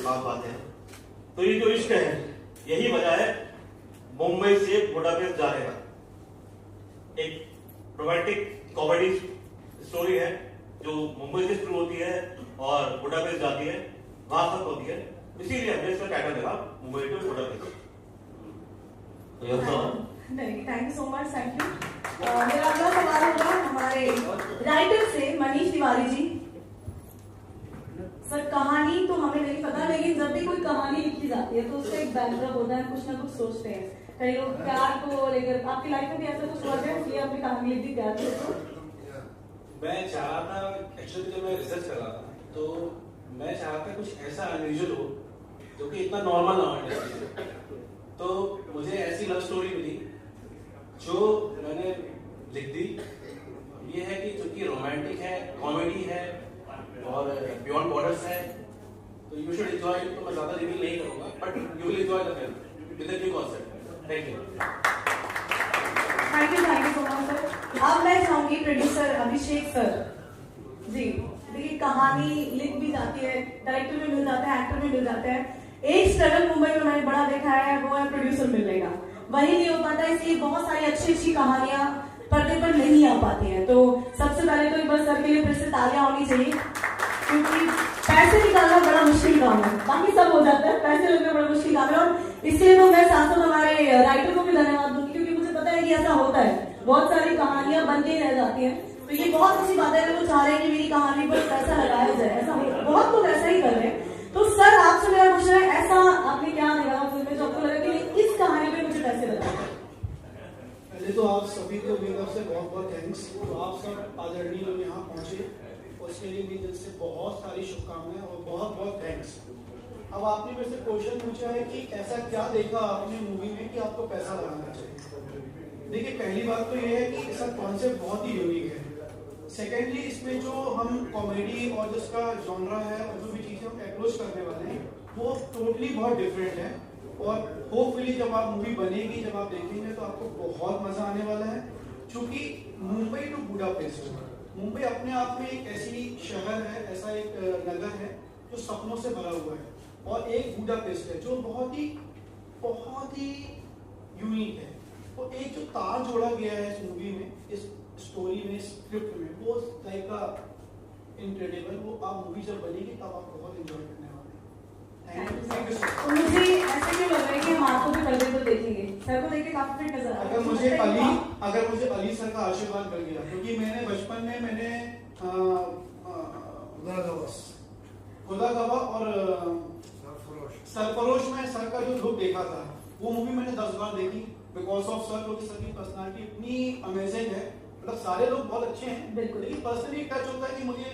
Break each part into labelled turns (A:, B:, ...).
A: साथ बातें हैं। तो ये जो इश्क है यही वजह है मुंबई से बुडापेस्ट जाने का। एक रोमांटिक कॉमेडी स्टोरी है जो मुंबई से शुरू होती है और बुडापेस्ट जाती है, वहां तक होती है, इसीलिए हमने इसका टाइटल दिया मुंबई टू बुडापेस्ट।
B: नहीं, thank you so much, thank you. मेरा अगला सवाल होगा हमारे राइटर से, मनीष तिवारी जी। सर, कहानी तो हमें नहीं पता, लेकिन जब भी कोई कहानी लिखी जाती है तो उसका एक बैकग्राउंड होता है, कुछ ना कुछ सोचते हैं। कई लोग प्यार को लेकर, आपकी लाइफ में भी ऐसा कुछ हुआ है इसलिए आपने कहानी लिख दी प्यार को?
C: मैं चाह रहा था, एक्चुअली जब मैं रिसर्च कर रहा था तो मैं चाह रहा था कुछ ऐसा अनयूजुअल हो जो कि इतना नॉर्मल ना हो इंडस्ट्री में। तो मुझे ऐसी लव स्टोरी मिली जो मैंने लिख दी। ये है कि चूंकि रोमांटिक है, कॉमेडी है और बियॉन्ड बॉर्डर्स है, तो यू शुड एंजॉय। तो मैं ज्यादा रिवील नहीं करूंगा, but you will enjoy the film with the new concept. Thank you,
B: thank you so much sir. अब मैं चाहूंगी प्रोड्यूसर अभिषेक सर जी। देखिए, कहानी लिख भी जाती है, डायरेक्टर भी मिल जाता है, एक्टर भी मिल जाता है। एक स्ट्रगल मुंबई में मैंने बड़ा देखा है, वो है प्रोड्यूसर मिलने का। वही नहीं हो पाता, इसलिए बहुत सारी अच्छी अच्छी कहानियां पर्दे पर नहीं आ पाती हैं। तो सबसे पहले तो एक बार सर के लिए फिर से तालियां होनी चाहिए, क्योंकि पैसे निकालना बड़ा मुश्किल काम है, बाकी सब हो जाता है, पैसे लगना बड़ा मुश्किल काम है। और इसलिए तो मैं साथ साथ हमारे राइटर को भी धन्यवाद दूंगी, क्योंकि मुझे पता है कि ऐसा होता है, बहुत सारी कहानियां बन के रह जाती हैं। तो ये बहुत अच्छी बात है, वो चाह रहे हैं कि मेरी कहानी पर पैसा लगाया जाए, ऐसा बहुत लोग ऐसा ही कर रहे हैं। तो सर, आपसे मेरा क्वेश्चन है, ऐसा आपने क्या देखा फिल्म में जो आपको लगा कि इस कहानी पे मुझे पैसे लगाए?
D: पहले तो आप सभी को मेरी तरफ से बहुत बहुत थैंक्स। तो आप सब आदरणीय लोग यहाँ पहुँचे, उसके लिए मेरी दिल से बहुत सारी शुभकामनाएं और बहुत बहुत थैंक्स। अब आपने मेरे से क्वेश्चन पूछा है कि ऐसा क्या देखा आपने मूवी में कि आपको पैसा लगाना चाहिए। देखिए, पहली बात तो ये है कि इसका कॉन्सेप्ट बहुत ही यूनिक है। सेकेंडली, इसमें जो हम कॉमेडी और जिसका जॉनरा है और जो भी चीज़ें हम अप्रोच करने वाले हैं वो टोटली बहुत डिफरेंट है। और होपफुली जब आप मूवी बनेगी, जब आप देखेंगे तो आपको बहुत मजा आने वाला है। क्योंकि मुंबई टू बुडापेस्ट, मुंबई अपने आप में एक ऐसी शहर है, ऐसा एक नगर है जो सपनों से भरा हुआ है, और एक बुडापेस्ट है जो बहुत ही यूनिक है। तो एक जो तार जोड़ा गया है इस मूवी में, इस स्टोरी में, स्क्रिप्ट में, वो टाइप का इनक्रेडिबल। वो आप मूवी जब बनेगी तब आप बहुत एंजॉय करने वाले हैं। Thank you sir.
B: तो मुझे ऐसे क्यों लग रहा है कि हम आपको भी पर्दे पर देखेंगे, सर को देख के काफी फिट नजर आ रहा है।
D: अगर मुझे अली सर का आशीर्वाद मिल गया, क्योंकि मैंने बचपन में खुदा गवाह और सरफरोश में सर का जो लुक देखा था, वो मूवी मैंने 10 बार देखी बिकॉज ऑफ सर, क्योंकि सर की पर्सनालिटी इतनी अमेजिंग है। मतलब सारे लोग बहुत अच्छे हैं,
B: बिल्कुल,
D: लेकिन पर्सनली टच होता है कि मुझे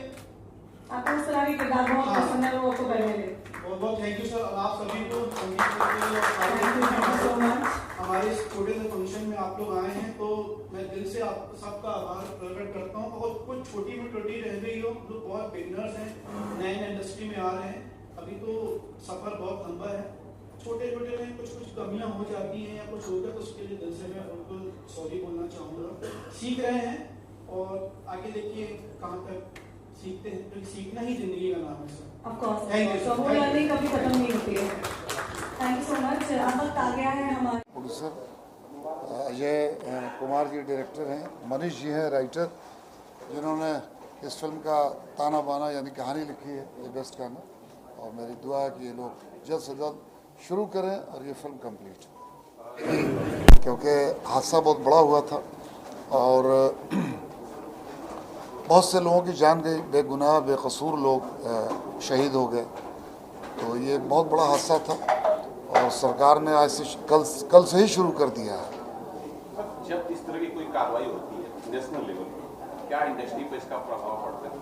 B: आपको उस तरह की किरदार बहुत पसंद है, वो आपको करने दे।
D: बहुत बहुत थैंक यू सर। और आप सभी को हमारे इस छोटे से फंक्शन में आप लोग आए हैं, तो मैं दिल से आप सबका आभार प्रकट करता हूँ। और कुछ छोटी मोटी रह गई हो, जो बहुत बिगनर्स हैं, नए इंडस्ट्री में आ रहे हैं, अभी तो सफर बहुत लंबा है, छोटे छोटे में कुछ कमियां हो जाती हैं या कुछ होगा, तो उसके लिए दिल से मैं उनको सॉरी बोलना चाहूँगा। सीख रहे हैं और आगे देखिए कहाँ तक सीखते हैं, क्योंकि सीखना ही जिंदगी का नाम है sir.
B: Of course,
D: thank you.
B: वो लर्निंग कभी खत्म नहीं होती है। Thank you so much. अब वक्त आ गया है हमारे
E: प्रोड्यूसर अजय कुमार जी डायरेक्टर हैं, मनीष जी हैं राइटर, जिन्होंने इस फिल्म का ताना बाना यानी कहानी लिखी है, ये बेस्ट गाना। और मेरी दुआ है कि ये लोग जल्द से जल्द शुरू करें और ये फिल्म कंप्लीट, क्योंकि हादसा बहुत बड़ा हुआ था और बहुत से लोगों की जान गई, बेगुनाह बेकसूर लोग शहीद हो गए। तो ये एक बहुत बड़ा हादसा था और सरकार ने आज से कल से ही शुरू कर दिया है।
F: जब इस तरह की कोई कार्रवाई होती है नेशनल लेवल पर, क्या इंडस्ट्री पे इसका प्रभाव पड़ता है?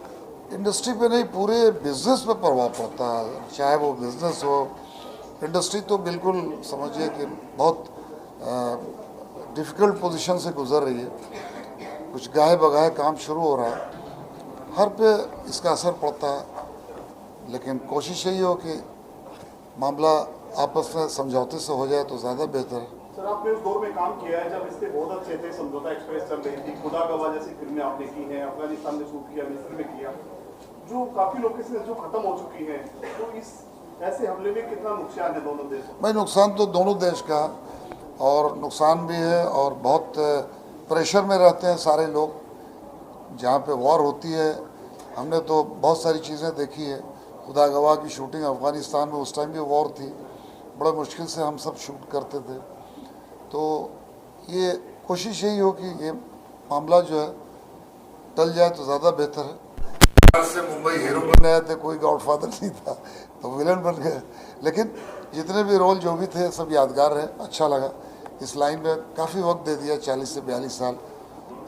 E: इंडस्ट्री पे नहीं, पूरे बिजनेस पे प्रभाव पड़ता है, चाहे वो बिजनेस हो। इंडस्ट्री तो बिल्कुल समझिए कि बहुत डिफ़िकल्ट पोजीशन से गुजर रही है, कुछ गाहे बगाहे काम शुरू हो रहा है, हर पे इसका असर पड़ता है। लेकिन कोशिश यही हो कि मामला आपस में समझौते से हो जाए तो ज़्यादा बेहतर है।
G: सर, आपने उस दौर में काम किया है जब इसके बहुत अच्छे थे, समझौता एक्सप्रेस चल रही थी, खुदा गवाह जैसी फिल्में आपने की हैं, अफगानिस्तान में शूट किया, मिस्र में किया, जो काफ़ी लोकेशन जो खत्म हो चुकी हैं, तो इस ऐसे हमले में कितना नुकसान है दोनों देशों को?
E: भाई नुकसान तो दोनों देश का और नुकसान भी है और बहुत प्रेशर में रहते हैं सारे लोग। जहाँ पे वॉर होती है, हमने तो बहुत सारी चीज़ें देखी है। खुदा गवाह की शूटिंग अफ़गानिस्तान में उस टाइम भी वॉर थी, बड़ा मुश्किल से हम सब शूट करते थे। तो ये कोशिश यही हो कि ये मामला जो है टल जाए तो ज़्यादा बेहतर है। से मुंबई हीरो बनने आए थे, कोई गॉडफादर नहीं था तो विलन बन गए। लेकिन जितने भी रोल जो भी थे सब यादगार है, अच्छा लगा। इस लाइन में काफ़ी वक्त दे दिया, 40 से 42 साल।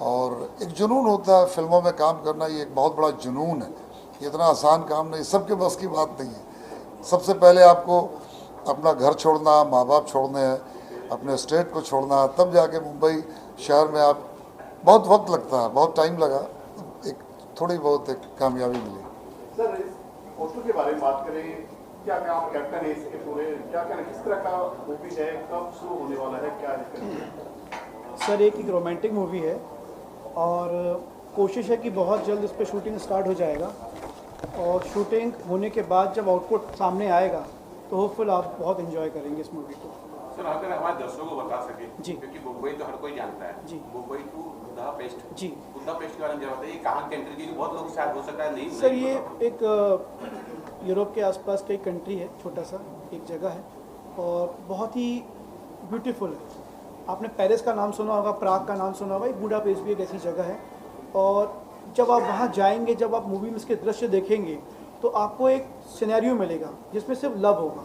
E: और एक जुनून होता है फिल्मों में काम करना, ये एक बहुत बड़ा जुनून है। ये इतना आसान काम नहीं, सबके बस की बात नहीं है। सबसे पहले आपको अपना घर छोड़ना, माँ बाप छोड़ने हैं, अपने स्टेट को छोड़ना, तब जाके मुंबई शहर में आप बहुत वक्त लगता है, बहुत टाइम लगा, एक थोड़ी बहुत एक कामयाबी मिली।
G: सर इस पोस्टर के बारे में बात करें, क्या क्या आप कैप्टन है इसके पूरे, क्या क्या किस तरह का मूवी है, कब शुरू होने वाला है, क्या है?
D: सर एक रोमांटिक मूवी है और कोशिश है कि बहुत जल्द इस पर शूटिंग स्टार्ट हो जाएगा और शूटिंग होने के बाद जब आउटपुट सामने आएगा तो होपफुल आप बहुत एंजॉय करेंगे इस मूवी को।
F: सर अगर हमारे दर्शकों को बता सके
D: जी।
F: क्योंकि मुंबई तो हर कोई जानता है
D: जी।
F: मुंबई टू बुडापेस्ट
D: जी।
F: बुडापेस्ट के बारे में बताइए, कहाँ कंट्री की बहुत लोग शायद हो सकता है नहीं
D: सर
F: नहीं
D: ये
F: पता।
D: एक यूरोप के आसपास का एक कंट्री है, छोटा सा एक जगह है और बहुत ही ब्यूटीफुल है। आपने पेरिस का नाम सुना होगा, प्राग का नाम सुना होगा, एक बुडापेस्ट भी एक ऐसी जगह है। और जब आप वहाँ जाएंगे, जब आप मूवी में इसके दृश्य देखेंगे तो आपको एक सिनेरियो मिलेगा जिसमें सिर्फ लव होगा,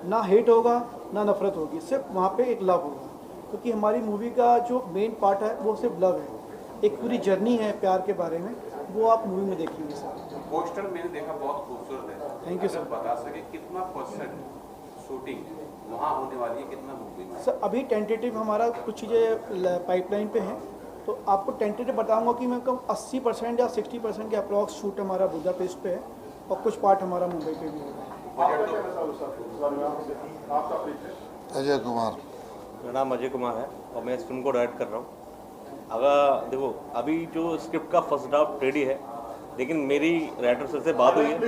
D: ना हेट होगा ना नफरत होगी, सिर्फ वहाँ पे एक लव होगा। क्योंकि हमारी मूवी का जो मेन पार्ट है वो सिर्फ लव है, एक पूरी जर्नी है प्यार के बारे में, वो आप मूवी में देखेंगे सर।
F: पोस्टर मैंने देखा, बहुत खूबसूरत है।
D: Thank you, sir.
F: अगर बता सके कितना % शूटिंग वहाँ होने वाली है, कितना मूवी में?
D: सर अभी टेंटेटिव हमारा कुछ चीज़ें पाइपलाइन पे हैं, तो आपको टेंटेटिव बताऊंगा कि मैं कहूँ 80% या 60% के अप्रॉक्स शूट हमारा बुडापेस्ट पे है और कुछ पार्ट हमारा मुंबई पे भी होगा।
F: बजट तो
G: आपका परिचय?
E: अजय कुमार।
A: मेरा नाम अजय कुमार है और मैं इस फिल्म को डायरेक्ट कर रहा हूँ। अगर देखो अभी जो स्क्रिप्ट का फर्स्ट ड्राफ्ट रेडी है, लेकिन मेरी राइटर सर से बात हुई है,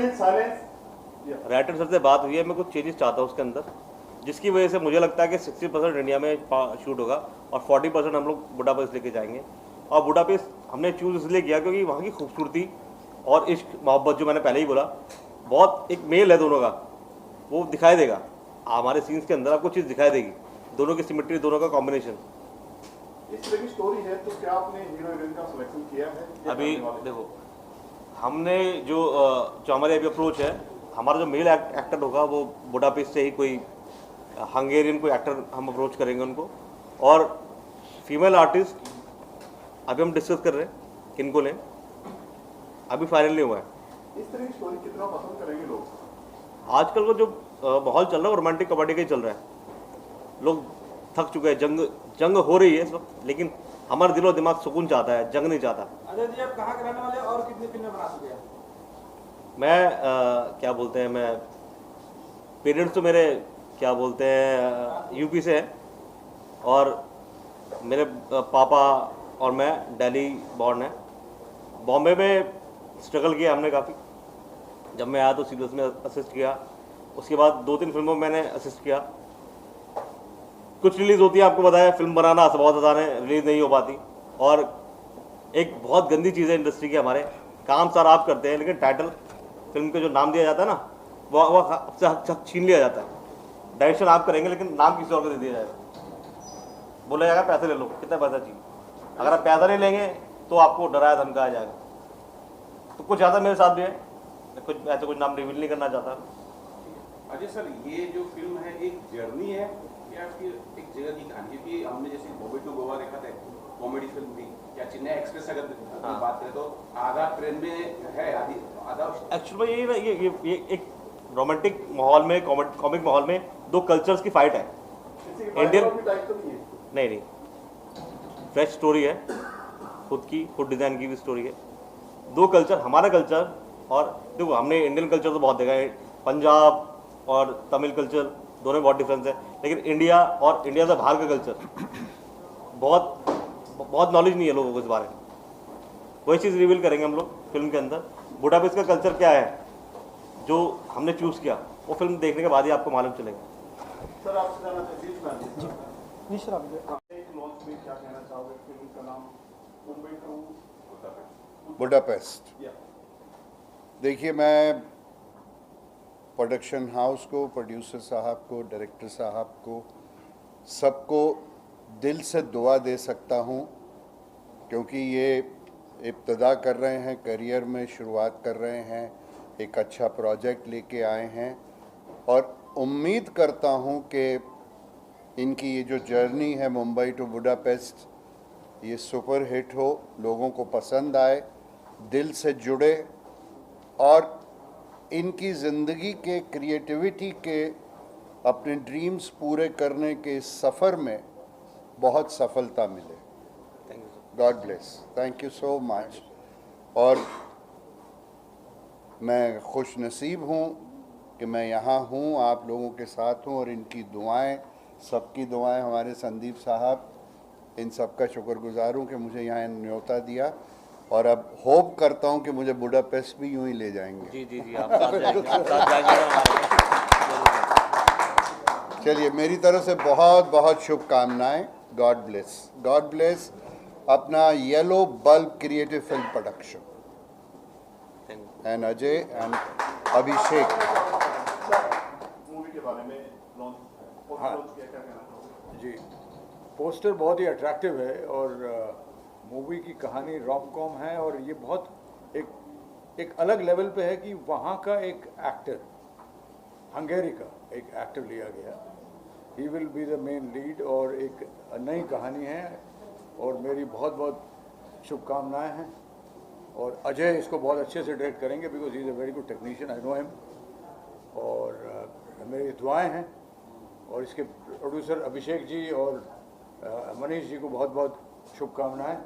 A: राइटर सर से बात हुई है, मैं कुछ चेंजेस चाहता हूँ उसके अंदर, जिसकी वजह से मुझे लगता है कि 60% इंडिया में शूट होगा और 40% हम लोग बुडापेस्ट लेके जाएंगे। और बुडापेस्ट हमने चूज़ इसलिए किया क्योंकि वहाँ की खूबसूरती और इश्क मोहब्बत, जो मैंने पहले ही बोला, बहुत एक मेल है दोनों का, वो दिखाई देगा हमारे सीन्स के अंदर, आपको चीज़ दिखाई देगी, दोनों की सिमेट्री, दोनों का कॉम्बिनेशन।
G: इस तरह की स्टोरी है तो क्या आपने हीरो हीरोइन का सिलेक्शन किया है?
A: अभी देखो हमने जो हमारी अभी अप्रोच है, हमारा जो मेल एक्टर होगा वो बुडापेस्ट से ही कोई हंगेरियन कोई एक्टर हम अप्रोच करेंगे उनको, और फीमेल आर्टिस्ट अभी हम डिस्कस कर रहे हैं किनको लें, अभी फाइनल नहीं हुआ है।
G: इस तरह की स्टोरी कितना पसंद करेंगे लोग?
A: आजकल का जो माहौल चल रहा है रोमांटिक कॉमेडी का ही चल रहा है। लोग थक चुके हैं, जंग हो रही है इस वक्त, लेकिन हमारा दिलो दिमाग सुकून चाहता है, जंग नहीं चाहता।
H: अजय जी आप कहाँ कराने वाले और कितनी फिल्में बना चुके हैं?
A: मैं क्या बोलते हैं, मैं पेरेंट्स तो मेरे क्या बोलते हैं यूपी से हैं और मेरे पापा और मैं दिल्ली बॉर्न है। बॉम्बे में स्ट्रगल किया हमने काफ़ी। जब मैं आया तो सीरियल्स में असिस्ट किया, उसके बाद 2-3 फिल्मों में मैंने असिस्ट किया। कुछ रिलीज़ होती है, आपको बताया, फिल्म बनाना बहुत आसान है, रिलीज़ नहीं हो पाती। और एक बहुत गंदी चीज़ है इंडस्ट्री के, हमारे काम सारा आप करते हैं लेकिन टाइटल फिल्म के जो नाम दिया जाता है ना, वो आपसे हक छीन लिया जाता है। डायरेक्शन आप करेंगे लेकिन नाम किसी और को दे दिया जाएगा, बोला जाएगा पैसे ले लो, कितना पैसा चाहिए। अगर आप पैसा नहीं लेंगे तो आपको डराया धमकाया जाएगा। तो कुछ ज़्यादा मेरे साथ भी है, कुछ ऐसे कुछ नाम रिवील नहीं करना चाहता।
F: अजय सर, ये जो फिल्म है एक जर्नी है या फिर एक जगह की कहानी? क्योंकि हमने जैसे मुंबई टू गोवा देखा था, कॉमेडी फिल्म थी, या चेन्नई एक्सप्रेस अगर बात करें तो आधा ट्रेन में है, आधा
A: एक्चुअली ये ना ये एक रोमांटिक माहौल में, कॉमिक माहौल में दो कल्चर्स की फाइट है। इंडियन नहीं, फ्रेश स्टोरी है, खुद डिज़ाइन की भी स्टोरी है। दो कल्चर, हमारा कल्चर और देखो हमने इंडियन कल्चर तो बहुत देखा है, पंजाब और तमिल कल्चर दोनों में बहुत डिफरेंस है, लेकिन इंडिया और इंडिया से बाहर का कल्चर बहुत नॉलेज नहीं है लोगों को इस बारे में। वही चीज़ रिवील करेंगे हम लोग फिल्म के अंदर। बुडापेस्ट का कल्चर क्या है जो हमने चूज़ किया, वो फिल्म देखने के बाद ही आपको मालूम चलेगा।
G: सर आपसे जाना चाहिए
D: जी मिश्रा
G: एक लॉन्च में क्या कहना चाहोगे? फिल्म का नाम मुंबई टू
E: बुडापेस्ट। देखिए, मैं प्रोडक्शन हाउस को, प्रोड्यूसर साहब को, डायरेक्टर साहब को, सबको दिल से दुआ दे सकता हूँ, क्योंकि ये इब्तदा कर रहे हैं, करियर में शुरुआत कर रहे हैं, एक अच्छा प्रोजेक्ट लेके आए हैं और उम्मीद करता हूँ कि इनकी ये जो जर्नी है मुंबई टू बुडापेस्ट, ये सुपर हिट हो, लोगों को पसंद आए, दिल से जुड़े और इनकी ज़िंदगी के क्रिएटिविटी के अपने ड्रीम्स पूरे करने के सफ़र में बहुत सफलता मिले। God bless, thank you so much. और मैं खुश नसीब हूँ कि मैं यहाँ हूँ, आप लोगों के साथ हूँ और इनकी दुआएं, सबकी दुआएं, हमारे संदीप साहब, इन सब का शुक्रगुजार हूँ कि मुझे यहाँ न्योता दिया और अब होप करता हूँ कि मुझे बुडापेस्ट भी यूं ही ले जाएंगे।
A: जी जी जी, आप साथ जाएंगे, आप साथ जाएंगे।
E: चलिए, मेरी तरफ से बहुत बहुत शुभकामनाएं। गॉड ब्लेस, गॉड ब्लेस अपना yellow bulb creative film production and Ajay and Abhishek.
G: Movie के बारे में लॉन्च
I: हाँ।
G: किया, क्या कहना चाहोगे?
I: जी, पोस्टर बहुत ही अट्रैक्टिव है और मूवी की कहानी रॉम कॉम है और ये बहुत एक अलग लेवल पे है कि वहाँ का एक एक्टर, हंगेरी का एक एक्टर लिया गया, he will be the main lead और एक नई कहानी है और मेरी बहुत बहुत शुभकामनाएं हैं। और अजय इसको बहुत अच्छे से डायरेक्ट करेंगे because he is a very good technician, I know him. और मेरी दुआएं हैं और इसके प्रोड्यूसर अभिषेक जी और मनीष जी को बहुत बहुत शुभकामनाएं।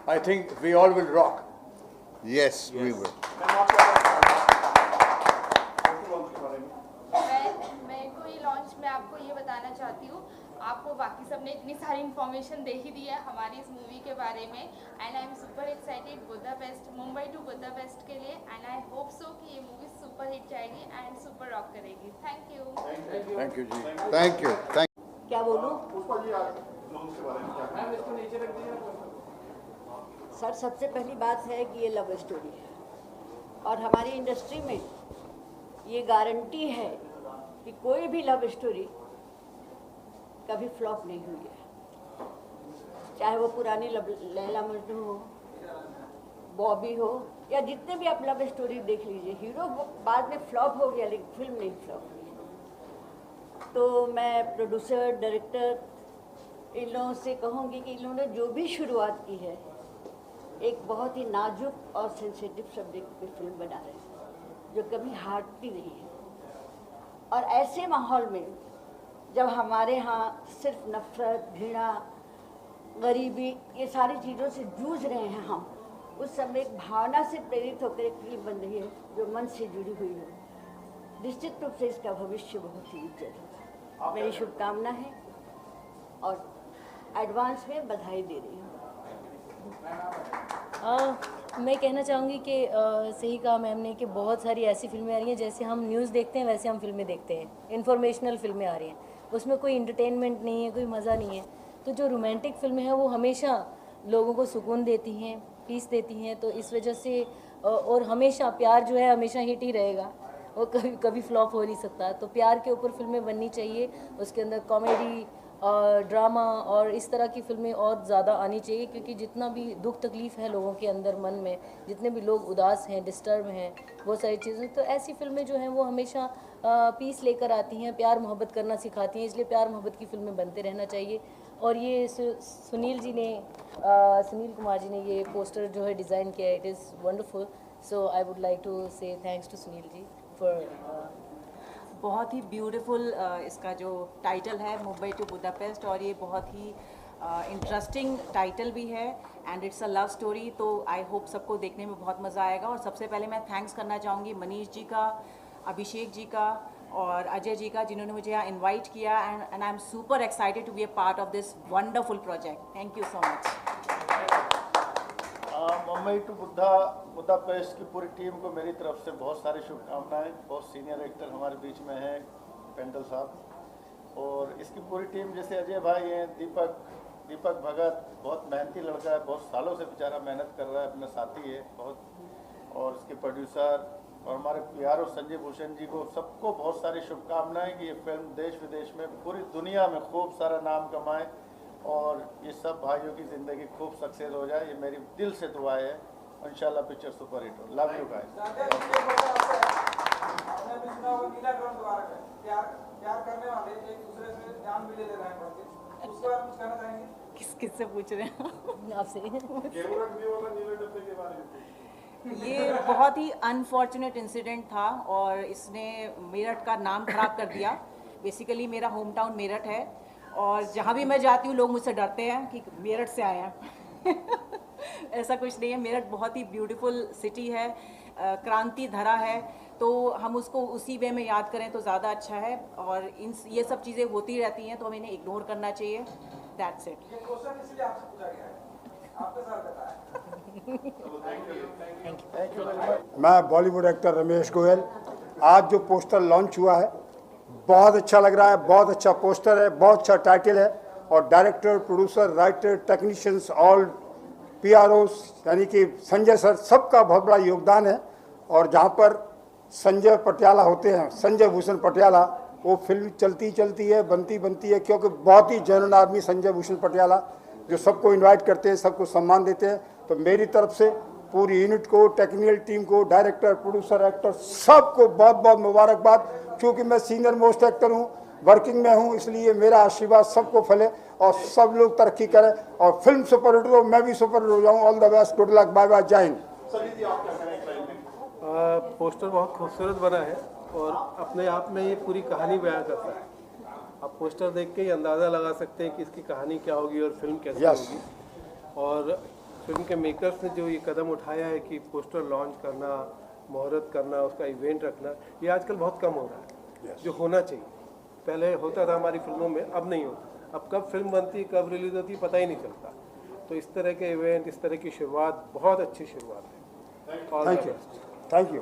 I: I think we all will rock.
E: Yes, we will.
J: मैं कोई लॉन्च में आपको ये बताना चाहती हूँ, आपको बाकी सबने इतनी सारी इन्फॉर्मेशन दे ही दी है हमारी इस मूवी के बारे में and I am super excited Budapest, Mumbai to Budapest के लिए एंड आई होप सो कि ये मूवी सुपर हिट जाएगी एंड सुपर रॉक करेगी। Thank you.
I: Thank you ji,
E: thank you.
K: क्या बोलूँ
G: पुष्पा जी, आज लॉन्च के बारे में क्या कहना?
K: सर, सबसे पहली बात है कि ये लव स्टोरी है और हमारी इंडस्ट्री में ये गारंटी है कि कोई भी लव स्टोरी कभी फ्लॉप नहीं हुई है, चाहे वो पुरानी लैला मजनू हो, बॉबी हो या जितने भी आप लव स्टोरी देख लीजिए, हीरो बाद में फ्लॉप हो गया लेकिन फिल्म नहीं फ्लॉप हुई। तो मैं प्रोड्यूसर, डायरेक्टर इन लोगों से कहूँगी कि इन लोगों ने जो भी शुरुआत की है, एक बहुत ही नाजुक और सेंसिटिव सब्जेक्ट पे फिल्म बना रहे हैं जो कभी हारती नहीं है। और ऐसे माहौल में जब हमारे यहाँ सिर्फ नफरत, घृणा, गरीबी, ये सारी चीज़ों से जूझ रहे हैं हम, उस समय एक भावना से प्रेरित होकर एक फिल्म बन रही है जो मन से जुड़ी हुई है। निश्चित रूप से इसका भविष्य बहुत ही उज्जवल होगा। मेरी शुभकामना है और एडवांस में बधाई दे रही हूँ।
L: मैं कहना चाहूँगी कि सही कहा मैम ने कि बहुत सारी ऐसी फिल्में आ रही हैं, जैसे हम न्यूज़ देखते हैं वैसे हम फिल्में देखते हैं, इन्फॉर्मेशनल फिल्में आ रही हैं, उसमें कोई इंटरटेनमेंट नहीं है, कोई मज़ा नहीं है। तो जो रोमांटिक फिल्में हैं वो हमेशा लोगों को सुकून देती हैं, पीस देती हैं। तो इस वजह से और हमेशा प्यार जो है हमेशा हिट ही रहेगा, वो कभी कभी फ्लॉप हो नहीं सकता। तो प्यार के ऊपर फिल्में बननी चाहिए, उसके अंदर कॉमेडी, ड्रामा और इस तरह की फिल्में और ज़्यादा आनी चाहिए, क्योंकि जितना भी दुख तकलीफ़ है लोगों के अंदर मन में, जितने भी लोग उदास हैं, डिस्टर्ब हैं, वो सारी चीज़ें, तो ऐसी फिल्में जो हैं वो हमेशा पीस लेकर आती हैं, प्यार मोहब्बत करना सिखाती हैं। इसलिए प्यार मोहब्बत की फिल्में बनते रहना चाहिए। और ये सुनील कुमार जी ने ये पोस्टर जो है डिज़ाइन किया है, it is wonderful. So I would like to say thanks to Sunil ji for
M: बहुत ही ब्यूटीफुल इसका जो टाइटल है मुंबई टू बुडापेस्ट, और ये बहुत ही इंटरेस्टिंग टाइटल भी है and it's a love story. तो आई होप सबको देखने में बहुत मज़ा आएगा। और सबसे पहले मैं थैंक्स करना चाहूँगी मनीष जी का, अभिषेक जी का और अजय जी का, जिन्होंने मुझे यहाँ इन्वाइट किया and I am super excited to be a part of this wonderful project. Thank you so much.
I: Mumbai to Budapest की पूरी टीम को मेरी तरफ से बहुत सारी शुभकामनाएं। बहुत सीनियर एक्टर हमारे बीच में हैं, पेंडल साहब, और इसकी पूरी टीम जैसे अजय भाई हैं, दीपक भगत बहुत मेहनती लड़का है, बहुत सालों से बेचारा मेहनत कर रहा है, अपना साथी है बहुत, और इसके प्रोड्यूसर और हमारे PRO संजय भूषण जी को, सबको बहुत सारी शुभकामनाएं कि ये फिल्म देश विदेश में पूरी दुनिया में खूब सारा नाम कमाए और ये सब भाइयों की ज़िंदगी खूब सक्सेस हो जाए, ये मेरी दिल से दुआ है। इंशाल्लाह पिक्चर सुपर हिट हो। Love you guys.
H: प्यार करने वाले एक दूसरे से जान भी ले रहे हैं, उसके बारे में कुछ कहना चाहेंगे?
M: किससे पूछ रहे हैं
L: आपसे?
M: ये बहुत ही अनफॉर्चुनेट इंसिडेंट था और इसने मेरठ का नाम खराब कर दिया। बेसिकली मेरा होम टाउन मेरठ है और जहाँ भी मैं जाती हूँ लोग मुझसे डरते हैं कि मेरठ से आए हैं। ऐसा कुछ नहीं है, मेरठ बहुत ही ब्यूटीफुल सिटी है, क्रांति धरा है, तो हम उसको उसी वे में याद करें तो ज़्यादा अच्छा है। और ये सब चीज़ें होती रहती हैं तो हमें इन्हें इग्नोर करना चाहिए। That's it.
H: ये क्वेश्चन इसलिए आपसे पूछा गया है, आपके साथ बताया।
N: मैं बॉलीवुड एक्टर रमेश गोयल। आज जो पोस्टर लॉन्च हुआ है बहुत अच्छा लग रहा है, बहुत अच्छा पोस्टर है, बहुत अच्छा टाइटल है, और director, producer, writer, technicians, all PROs यानी कि संजय सर, सबका बहुत बड़ा योगदान है। और जहाँ पर संजय पटियाला होते हैं, संजय भूषण पटियाला, वो फिल्म चलती है, बनती है, क्योंकि बहुत ही जेन्युइन आदमी संजय भूषण पटियाला, जो सबको इनवाइट करते हैं, सबको सम्मान देते हैं। तो मेरी तरफ से पूरी यूनिट को, टेक्निकल टीम को, डायरेक्टर, प्रोड्यूसर, एक्टर, सबको बहुत बहुत मुबारकबाद। क्योंकि मैं सीनियर मोस्ट एक्टर हूँ, वर्किंग में हूँ, इसलिए मेरा आशीर्वाद सबको फैले और सब लोग तरक्की करें और फिल्म सुपर हिट हो, मैं भी सुपर हिट हो जाऊँ। All the best, good luck, bye bye, जय हिंद।
C: पोस्टर बहुत खूबसूरत बना है और अपने आप में ये पूरी कहानी बयां करता है। आप पोस्टर देख के ही अंदाज़ा लगा सकते हैं कि इसकी कहानी क्या होगी और फिल्म कैसी होगी। और फिल्म के मेकर्स ने जो ये कदम उठाया है कि पोस्टर लॉन्च करना, मुहूर्त करना, उसका इवेंट रखना, ये आजकल बहुत कम हो रहा है, जो होना चाहिए। पहले होता था हमारी फिल्मों में, अब नहीं होता। अब कब फिल्म बनती है, कब रिलीज होती है, पता ही नहीं चलता। तो इस तरह के इवेंट, इस तरह की शुरुआत बहुत अच्छी शुरुआत है।
N: Thank you.